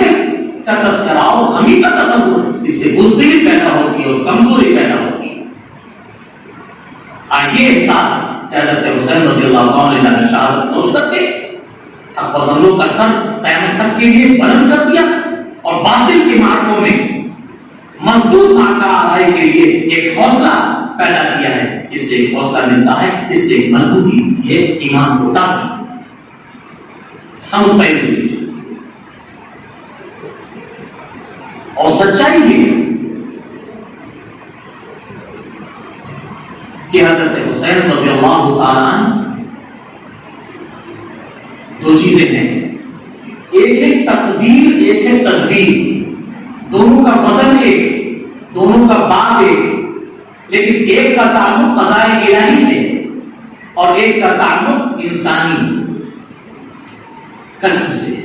کا تذکرہ اور ہمیں کا تصور اس سے بزدلی پیدا ہوتی ہے اور کمزوری پیدا ہوتی ہے. یہ احساس حضرت حسین رضی اللہ عنہ نے جامع شہادت نوش کر کے حق پسندوں کا سر قیامت تک کے لیے بلند کر دیا اور باطل کے مارکوں میں مضبوط مارکا آرائی کے لیے ایک حوصلہ پیدا کیا ہے. اس سے ایک حوصلہ ملتا ہے, اس سے ایک مضبوطی ملتی ہے, ایمان کو تازہ. ہم اس پہ لیجیے اور سچائی یہ ہے کہ حضرت حسین رضی اللہ تعالیٰ عنہ دو چیزیں ہیں, ایک ہے تقدیر, ایک ہے تدبیر. دونوں کا وزن ایک, دونوں کا باب ایک, لیکن ایک کا تعلق قضاء الہی سے اور ایک کا تعلق انسانی کسب سے.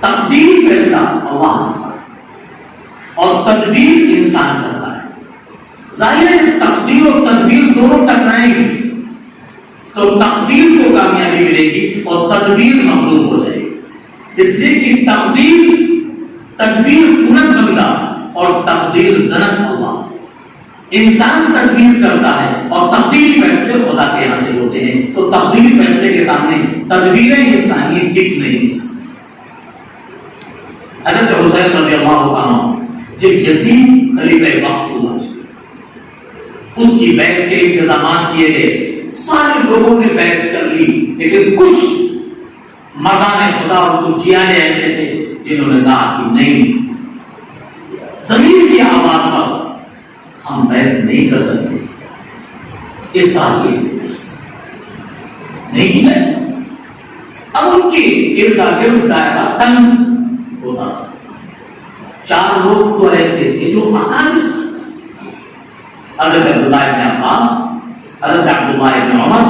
تقدیر فیصلہ اللہ کرتا ہے اور تدبیر انسان کرتا ہے. ظاہر ہے تقدیر اور تدبیر دونوں ٹکرائیں گی تو تقدیر کو کامیابی ملے گی اور تدبیر مغلوب ہو جائے گی. اس لیے کہ تدبیر کنت بندہ اور تقدیر زنت اللہ. انسان تدبیر کرتا ہے اور تقدیری فیصلے خدا کے یہاں سے ہوتے ہیں, تو تقدیری فیصلے کے سامنے تدبیریں انسانی ٹک نہیں سکتی. حضرت حسین رضی اللہ عنہ جب یزید خلیفہ وقت ہوا اس کی بیعت کے انتظامات کیے گئے, سارے لوگوں نے بیعت کر لی, لیکن کچھ مردان خدا اور کچھ جیانے ایسے تھے جنہوں نے کہا کہ نہیں, زمین کی آواز پر ہم بیعت نہیں کر سکتے, اس بات کی نہیں کی بیعت. اب ان کی گرد دائرہ تنگ ہوتا تھا. 4 لوگ تو ایسے تھے جو اکابر سن, حضرت عبداللہ ابن عباس, حضرت عبداللہ ابن عمر,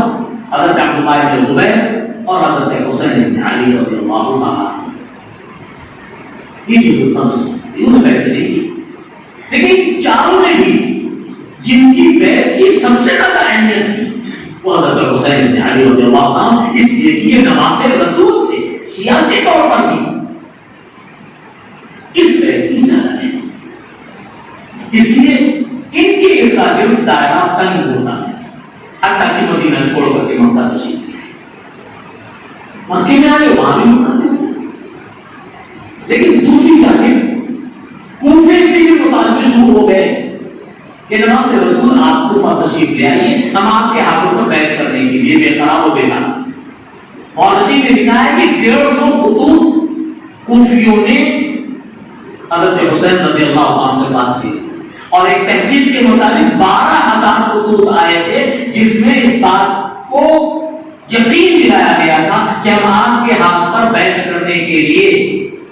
حضرت عبداللہ ابن زبیر اور حضرت حسین ابن علی رضی اللہ تعالیٰ. یہ جو انہوں نے بیعت نہیں کی, لیکن چاروں نے بھی جن کی بیعت کی سب سے زیادہ اہمیت تھی وہ حضرت حسین ابن علی رضی اللہ عنہ, اس لیے کہ یہ نواسے رسول تھے. سیاسی طور پر بھی اس بیعت کی زیادہ اہمیت تھی, اس لیے ان کے ارد دائرہ تنگ ہوتا ہے. حتیٰ کہ مدینہ چھوڑ کر کے مکہ تشریف لے آئے. مکے میں آئے وہاں بھی مقابلے, لیکن دوسری جانب کوفے سے بھی مطالبے شروع ہو گئے کہ نواسے رسول آپ کوفہ تشریف لے آئیے, ہم آپ کے ہاتھوں پر بیعت کرنے کے لیے بے قرار ہو گئے. مورخین نے لکھا ہے کہ 150 خطوط کوفیوں نے حضرت حسین رضی اللہ عنہ کے پاس دی، اور ایک تحقیق کے مطابق 12,000 خطوط آئے تھے جس میں اس بات کو یقین دلایا گیا تھا کہ ہم آپ کے ہاتھ پر بیعت کرنے کے لیے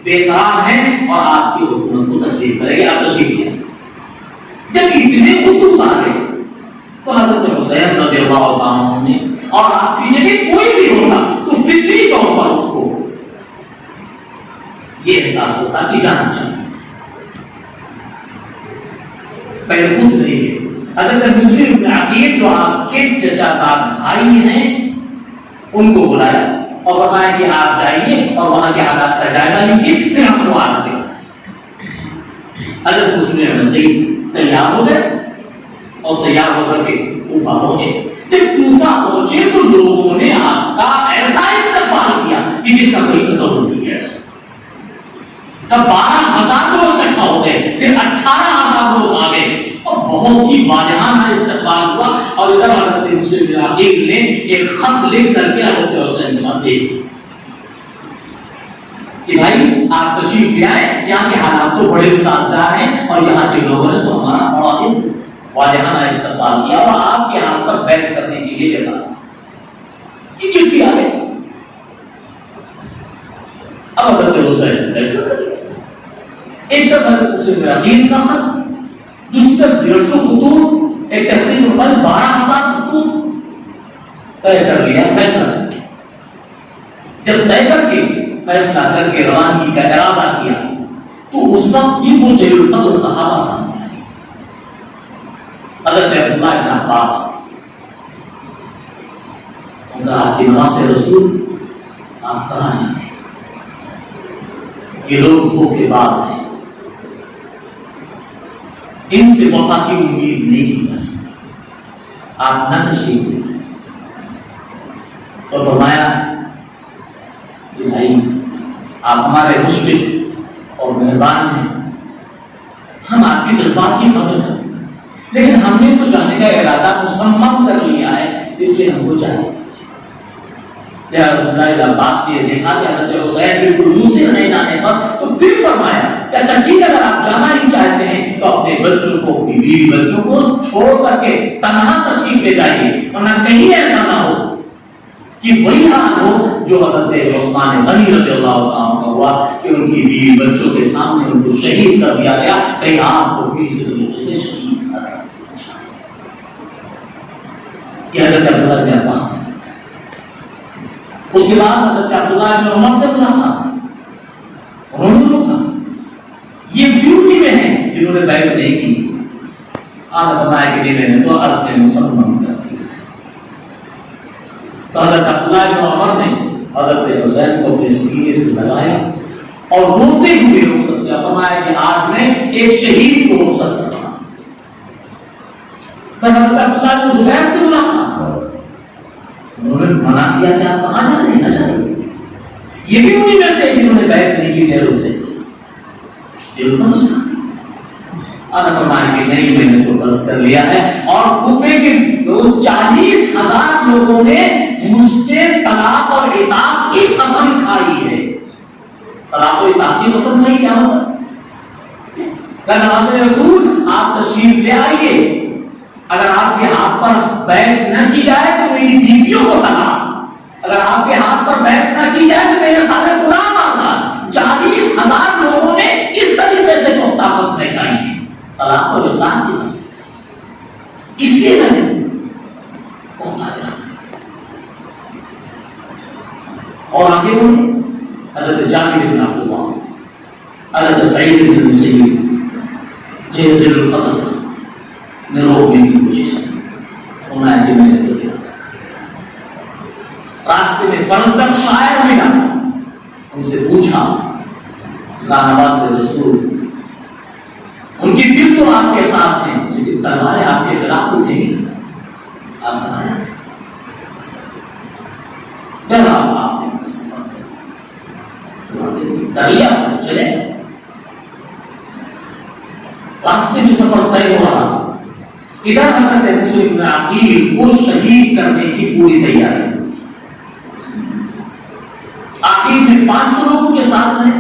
بے قرار ہیں اور آپ کی حکومت کو تسلیم کریں گے. آپ تسلیم کیا. جب اتنے خطوط آ گئے تو حضرت حسین رضی اللہ عنہ نے، اور آپ کی جگہ کوئی بھی ہوتا تو فطری طور پر اس کو یہ احساس ہوتا کہ جانا چاہیے. پہلے خود نہیں ہے. حضرت مسلم بن عقیل جو آپ کے چچا کا بھائی ہیں ان کو بلایا اور فرمایا کہ آپ جائیے اور وہاں کے حالات کا جائزہ لیجیے، پھر ہم کو آنا دیں. حضرت مسلم تیار ہو گئے اور تیار ہو کر کے کوفہ پہنچے. جب کوفہ پہنچے تو لوگوں نے آپ کا ایسا استقبال کیا کہ جس کا کوئی تصور نہیں کیا. تب 12,000 لوگ اکٹھا ہو گئے، پھر 18,000 لوگ آ گئے اور بہت ہی واجبانہ استقبال ہوا. اور ادھر حضرت مسلم بن عقیل نے ایک خط لکھ کر کے حضرت حسین کے پاس بھیج دیا کہ بھائی آپ تشریف لے آئے، یہاں کے حالات تو بڑے سازگار ہیں اور یہاں کے لوگوں نے تو ہمارا بڑا ہی واجبانہ استقبال کیا اور آپ کے ہاتھ پر بیعت کرنے کے لیے کہا. یہ چٹھی آ گئی. اب حضرت حسین فیصلہ کر لیا. ایک طرف حضرت مسلم بن عقیل کا خط، دوسری طرف 150 خطوط، ایک تحقیق مقابل 12,000 خطوط. طے کر لیا، فیصلہ کر لیا. جب طے کر کے فیصلہ کر کے روانگی کا ارادہ کیا تو اس وقت بھی وہ جلیل القدر صحابہ سامنے آئے. حضرت عبداللہ بن عباس ان کا آپ کی نواز رسول، آپ کہاں جائیں؟ یہ لوگ دھوکے باز ہیں، ان سے وفا کی امید نہیں کی جا سکتی، آپ نہ تشریف لیں. تو فرمایا کہ بھائی آپ ہمارے مشفق اور مہربان ہیں، ہم آپ کے جذبات کی قدر کرتے ہیں، لیکن ہم نے تو جانے کا ارادہ مصمم کر لیا ہے، اس لیے ہم کو جانے عباس نے دیکھا کہ حضرت حسین بالکل مصر نہیں جانے پر، تو پھر فرمایا کہ اچھا ٹھیک ہے، اگر آپ جانا ہی چاہتے ہیں تو اپنے بچوں کو، اپنی بیوی بچوں کو چھوڑ کر کے تنہا تشریف لے جائیے، ورنہ کہیں ایسا نہ ہو کہ وہی حال ہو جو حضرت عثمان غنی رضی اللہ عنہ کا ہوا کہ ان کی بیوی بچوں کے سامنے ان کو شہید کر دیا گیا. کہیں آپ کو کسی طریقے سے شہید کر دیا. یہ حضرت عبداللہ بن عباس نے. اس کے بعد حضرت عبداللہ بن عمر سے ملاقات، انہوں نے روکا. یہ بیوٹی میں ہیں جنہوں نے بیعت نہیں کی. آپ فرمایا کہ میں نے تو عزم مسلمان کر دیا. تو حضرت عبداللہ بن عمر نے حضرت حسین کو اپنے سینے سے لگایا اور روتے ہوئے رخصت کیا. فرمایا کہ آج میں ایک شہید کو رخصت کرتا ہوں. میں حضرت عبداللہ بن زبیر سے ملاقات، انہوں نے منع کیا کہ آپ کہاں جا رہے ہیں، نہ جائیے. یہ بھی انہیں میں سے جنہوں نے بیعت نہیں کی میرے روتے آنا فرمایا کہ نہیں، میں نے تو بس کر لیا ہے. اور کوفے کے 40,000 لوگوں نے مجھ سے طلاق اور عتاق کی قسم کھائی ہے. طلاق اور عتاق کی قسم کھائی کیا مطلب؟ کہ نواز رسول آپ تشریف لے آئیے، اگر آپ کے ہاتھ پر بیعت نہ کی جائے تو میری بیویوں کو طلاق، اگر آپ کے ہاتھ پر بیعت نہ کی جائے تو میرے سارے غلام آزاد. 40,000 لوگوں نے اس طریقے سے پختہ قسمیں کھائی ہیں، طلاق اور عتاق کی قسم. اس لیے میں نے پختہ ارادہ. اور آگے بڑھے حضرت جابر بن عبداللہ، حضرت سعید بن المسیب، یہ جلیل القدر صاحب نے روکنے کی کوشش کی. انہوں نے میں نے تو کیا. راستے میں فرزدق شاعر ملا، ان سے پوچھا نواز رسول، ان کی دل تو آپ کے ساتھ ہیں لیکن تلواریں آپ کے خلاف نہیں، آپ کہاں ہیں؟ آپ نے دریا چلے. راستے میں سفر طے ہو رہا. ادھر حضرت مسلم بن عقیل کو شہید کرنے کی پوری تیاری. میں 500 لوگوں کے ساتھ رہے،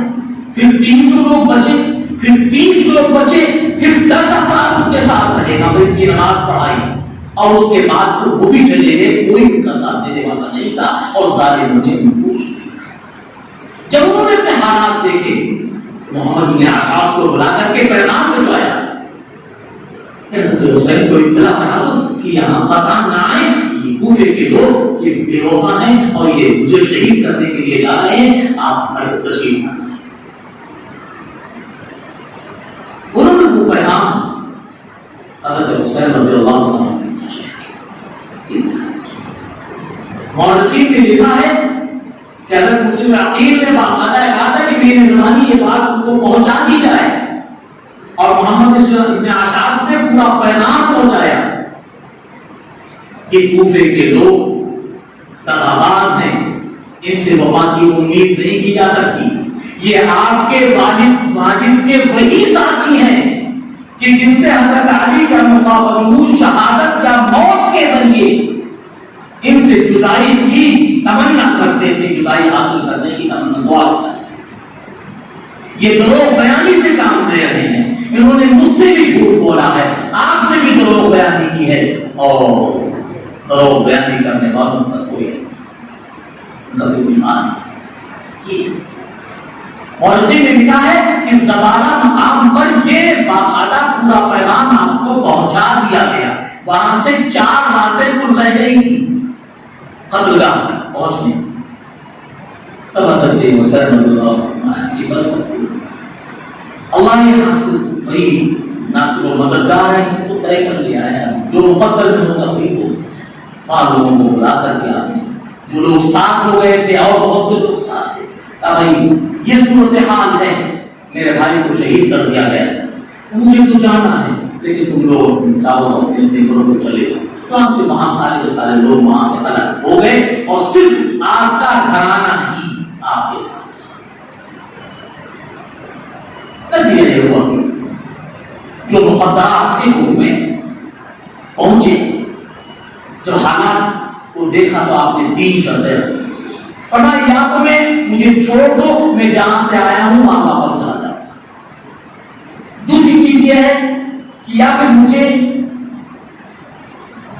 پھر 300 لوگ بچے، پھر 30 لوگ بچے، پھر 10 افراد کے ساتھ رہے، مغرب کی نماز پڑھائی، اور اس کے بعد وہ بھی چلے گئے، کوئی ان کا ساتھ دینے والا نہیں تھا، اور ظالموں نے ان کو جب انہوں نے اپنے حالات دیکھے، محمد بن عاشاس کو بلا کر کے پیغام بھجوایا، حضرت حسین کو اطلاع کرا دو کہ یہاں قطع نہ آئے، یہ کوفے کے لوگ یہ بے وفا ہیں اور یہ مجھے شہید کرنے کے لیے جا رہے ہیں، آپ گھر تشریف نہ لائیں۔ انہوں نے وہ پیغام حضرت حسین رضی اللہ عنہ نے پہنچایا۔ مورخین نے لکھا ہے کہ حضرت مسلم عقیل نے باقاعدہ کہا تھا کہ میری زبانی یہ بات ان کو پہنچا دی جائے، اور محمد بن عاشاس نے پورا پیغام پہنچایا کہ کوفے کے لوگ دغاباز ہیں، ان سے وفا کی امید نہیں کی جا سکتی، یہ آپ کے والد ماجد کے وہی ساتھی ہیں کہ جن سے حضرت علی کا مقابلہ شہادت یا موت کے ذریعے ان سے جدائی کی تمنا کرتے تھے، جدائی حاصل کرنے کی تمنا دعا کرتے تھے۔ یہ دروغ بیانی سے کام لے رہے ہیں، انہوں نے مجھ سے بھی جھوٹ بولا ہے، آپ سے بھی دروغ بیانی کی ہے، اور دروغ بیانی کرنے والوں پر کوئی ایمان نہیں۔ اور اسی میں لکھا ہے کہ زبانہ مقام پر یہ باقاعدہ پورا پیغام آپ کو پہنچا دیا گیا، وہاں سے 4 راتیں کل رہ گئی تھی قتل گاہ پہنچنے، تب حضرت حسین رضی اللہ عنہ کی بس اللہ نے حاصل وہی ناصر و مددگار ہے، تو طے کر لیا ہے، جو مقدر میں ہوگا وہی ہوگا۔ لوگوں کو بلا کر کے آپ نے، جو لوگ ساتھ ہو گئے تھے اور بہت سے لوگ ساتھ تھے، کہا بھائی یہ صورتحال ہے، میرے بھائی کو شہید کر دیا گیا، مجھے تو جانا ہے، لیکن تم لوگ چاہو تو اپنے اپنے گھروں کو چلے جاؤ۔ تو آپ سے وہاں سارے کے سارے لوگ وہاں سے الگ ہو گئے، اور صرف آپ کا گھرانہ ہی آپ کے ساتھ۔ نتیجہ یہ ہوا جو مقدرات تھے ان میں پہنچے، جب حالات کو دیکھا تو آپ نے 3 شرطیں رکھی، فرمایا یا تو میں مجھے چھوڑ دو، میں جہاں سے آیا ہوں وہاں واپس چلا جاؤں۔ دوسری چیز یہ ہے کہ یا پھر مجھے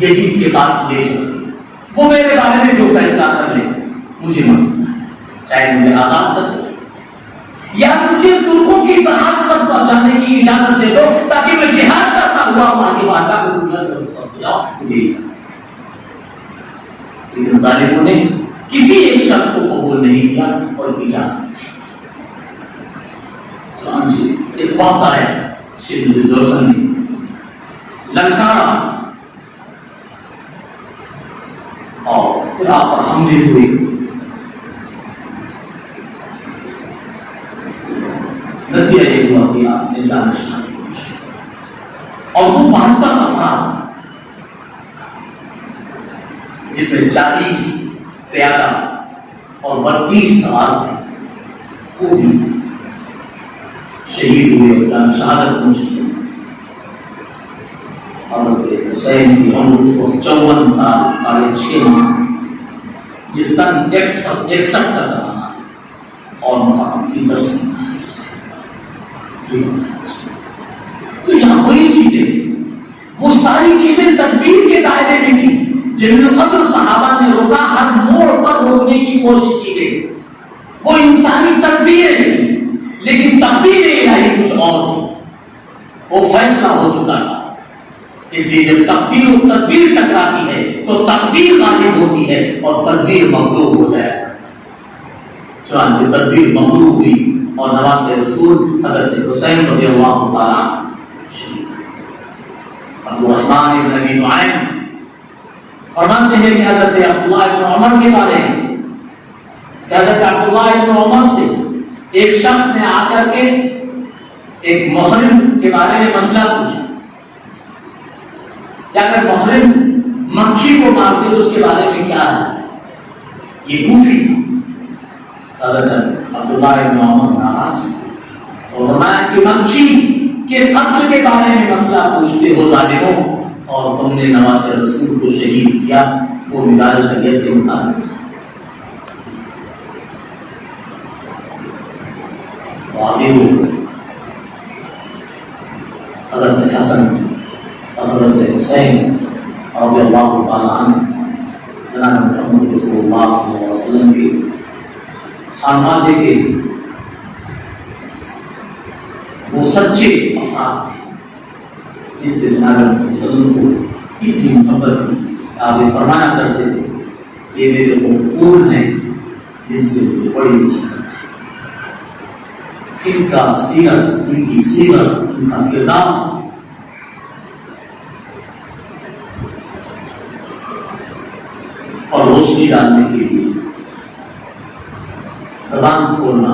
یزید کے پاس لے جاؤ، وہ میرے بارے میں جو فیصلہ کر لے مجھے منظور ہے، چاہے مجھے آزاد کر دے، یا مجھے ترکوں کی سرحد پر پہنچانے کی اجازت دے دو تاکہ میں جہاد کرتا ہوا وہاں کی بارگاہ میں دنیا سے رخصت ہو جاؤں، مجھے۔ لیکن ظالموں نے کسی ایک شرط کو قبول نہیں کیا اور اجازت نہیں۔ چنانچہ ایک وقت آیا، شیخ روشن نے للکارا اور پھر آپ پر حملے ہوئے، نتیجہ یہ ہوا کہ آپ نے جان نشانی پوچھی، اور وہ 72 افراد جس میں 40 پیادہ اور 32 سوار تھے، وہ بھی شہید ہوئے اور جان شہادت پہنچی۔ حضرت حسین کی عمر اس وقت 54 سال 6.5 ماہ تھی۔ یہ سن 61 کا زمانہ ہے اور محرم کی 10 تو یہاں وہی چیزیں، وہ ساری چیزیں تدبیر کے دائرے میں تھی جن میں قدر صحابہ نے روکا، ہر موڑ پر روکنے کی کوشش کی گئی، وہ انسانی تدبیریں تھیں، لیکن تقدیر الہی کچھ اور تھی، وہ فیصلہ ہو چکا تھا۔ اس لیے جب تقدیر و تدبیر ٹکراتی ہے تو تقدیر غالب ہوتی ہے اور تدبیر مغلوب ہو جائے گا۔ چنانچہ تدبیر مغلوب ہوئی اور نواسے رسول حضرت حسین رضی اللہ تعالیٰ شہید۔ عبدالرحمن بن ابی نعیم فرماتے ہیں کہ حضرت عبداللہ بن عمر کے بارے میں کہ حضرت عبداللہ بن عمر سے ایک شخص نے آ کر کے ایک محرم کے بارے میں مسئلہ پوچھا کہ اگر محرم مکھی کو مارتے تو اس کے بارے میں کیا ہے، یہ کوفی تھا۔ حضرت عبداللہ بن عمر ناراض اور فرمایا کہ مکھی کے قتل کے بارے میں مسئلہ پوچھتے ہو ظالموں، اور تم نے نواسے رسول کو شہید کیا، وہ مدار شریعت کے مطابق۔ عزیزوں، حضرت حسن اور حضرت حسین رضی اللہ تعالیٰ عنہ جناب محمد رسول اللہ صلی اللہ علیہ وسلم کی خانوادے کے وہ سچے افراد تھے جن سے جناب محمد صلی اللہ علیہ وسلم کو اتنی محبت تھی. آپ یہ فرمایا کرتے تھے یہ میرے وہ خون ہیں جن سے مجھے بڑی محبت ہے. ان کا سیرت، ان کی سیرت، ان کا کردار اور روشنی ڈالنے کے لیے زبان کھولنا،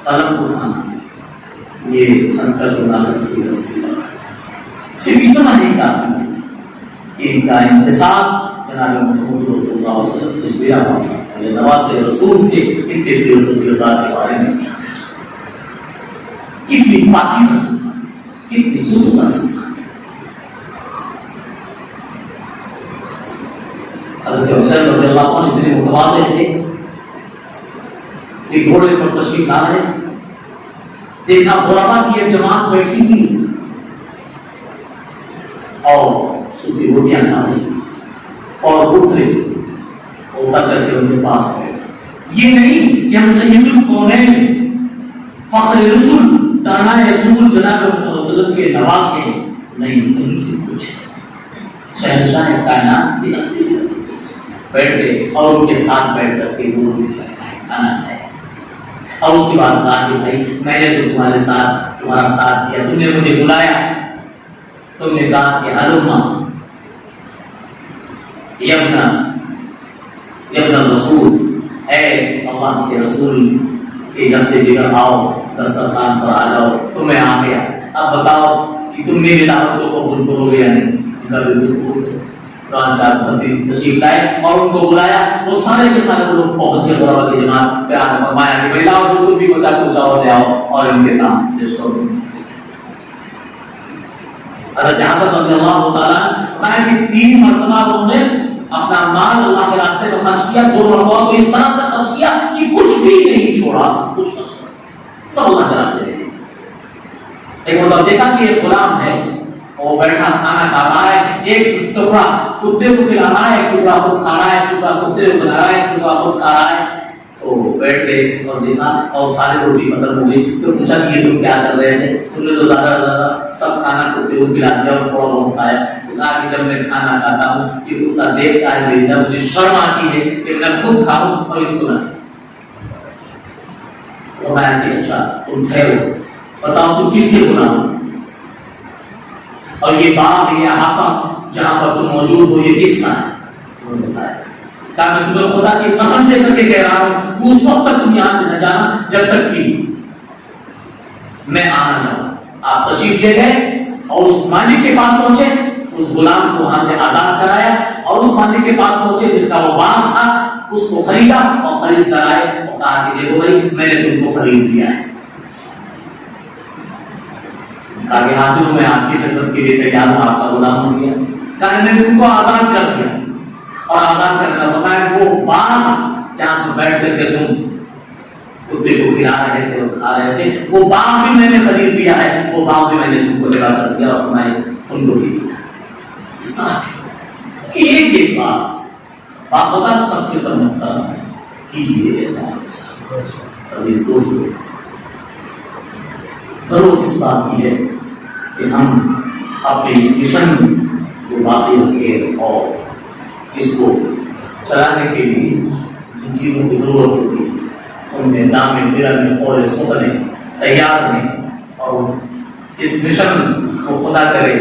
قلم اٹھانا، یہ ہر کس ناقص کی رسول ہے. صرف اتنا ہی کافی ہے کہ ان کا انتصاب جناب محمد رسول اللہ علیہ وسلم سے بیا پاسا یہ نواسے رسول تھے. ان کے سیرت و کردار کے بارے میں کتنی پاکیزہ صفات تھی، کتنی ستھرا صفات تھی. حضرت حسین رضی اللہ عنہ اتنے متواضع تھے کہ گھوڑے پر تشریف لا رہے تھے. دیکھا غربا کی ایک جماعت بیٹھی ہوئی اور سوکھی روٹیاں کھا رہی. اور اترے، اتر کر کے ان کے پاس گئے. یہ نہیں کہ ہم سید الکونین فخر رسول دانا رسول جناب محمد صلی اللہ علیہ وسلم کے نواسے نہیں، کہیں سے کچھ شہنشاہ کائنات کی بیٹھ گئے اور ان کے ساتھ بیٹھ کر کے وہ کھانا کھایا. اور اس کے بعد کہا کہ بھائی میں نے تو تمہارے ساتھ تمہارا ساتھ دیا، تم نے مجھے بلایا، تم نے کہا کہ ہلما یبن رسول، اے اللہ کے رسول کے گھر سے جگر آؤ، دسترخوان پر آ جاؤ. تو میں آ گیا. اب بتاؤ کہ تم میری دعوت کو قبول کرو گے یا نہیں؟ تشریف لائے اور ان کو بلایا. وہ سارے کے سارے لوگ پہنچ گئے غربا کی جماعت پہ. آپ نے فرمایا کہ بھائی لاؤ جو بھی بچا کے اٹھاؤ لے آؤ اور ان کے سامنے پیش کرو. حضرت حسن رضی اللہ تعالیٰ فرمایا کہ 3 مرتبہ انہوں نے اپنا مال اللہ کے راستے میں خرچ کیا. 2 مرتبہ تو اس طرح سے خرچ کیا کہ کچھ بھی نہیں چھوڑا، سب کچھ خرچ کیا، سب اللہ کے راستے میں. ایک مرتبہ دیکھا کہ ایک غلام ہے، وہ بیٹھا کھانا کھا رہا ہے. ایک ٹکڑا کتے کو کھلا رہا ہے، ایک ٹکڑا خود کھا رہا ہے، ایک ٹکڑا کتے کو کھلا رہا ہے، ایک ٹکڑا خود کھا رہا ہے. تو بیٹھ گئے اور دیکھا اور ساری روٹی ختم ہو گئی. تو پوچھا کہ یہ تم کیا کر رہے تھے؟ تم نے تو زیادہ زیادہ سب کھانا کتے کو کھلا دیا اور تھوڑا بہت کھایا. کہا کہ جب میں کھانا کھاتا ہوں یہ کتا دیکھتا ہے میری طرف، مجھے شرم آتی ہے کہ میں خود کھاؤں اور اس کو نہ. فرمایا کہ اچھا تم ٹھہرو، بتاؤ تم کس کے غلام ہو اور یہ باغ، یہ احاطہ جہاں پر تم موجود ہو یہ کس کا ہے؟ انہوں نے بتایا. کہا میں تمہیں خدا کی قسم دے کر کے کہہ رہا ہوں کہ اس وقت تک تم یہاں سے نہ جانا جب تک کہ میں آنا جاؤں. آپ تشریف لے گئے اور اس مالک کے پاس پہنچے، اس غلام کو وہاں سے آزاد کرایا اور اس مالک کے پاس پہنچے جس کا وہ باغ تھا، اس کو خریدا اور خرید کر آئے اور کہا کہ دیکھو بھائی میں نے تم کو خرید لیا ہے. کہا کہ حاضر میں آپ کی خدمت کے لیے تیار ہوں، آپ کا غلام ہو گیا. کہا میں نے تم کو آزاد کر دیا اور آزاد کرنا فرمایا وہ باغ جہاں پر بیٹھ کر کے تم کتے کو کھلا رہے تھے اور کھا رہے تھے، وہ باغ بھی میں نے خرید لیا ہے، وہ باغ بھی میں نے تم کو جگہ کر دیا اور فرمایا تم کو بھی دیا. اس طرح ایک ایک بات باخدا سب کے سمجھتا ہے کہ یہ عزیز دوستو، ضرورت اس بات کی ہے کہ ہم اپنے اس مشن کو باقی رکھیں اور اس کو چلانے کے لیے جن چیزوں کی ضرورت ہوتی ہے ان میں دام میرا میں اور سبنے تیار رہیں اور اس مشن کو خدا کرے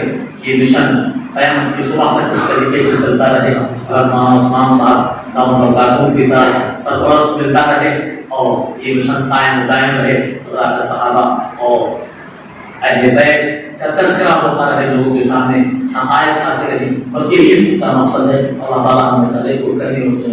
یہ مشن قیامت کی صبح تک اس طریقے سے چلتا رہے. علماء عثمان صاحب دامن القاتون کی طرح سرپرست ملتا رہے اور یہ مشن قائم و دائم رہے. خدا کا صحابہ اور اہل بیت کا تذکرہ ہوتا رہے، لوگوں کے سامنے حقائق آتے رہے. بس یہی اس کا مقصد ہے. اللہ تعالیٰ ہمیں سارے کو کہیں اس نے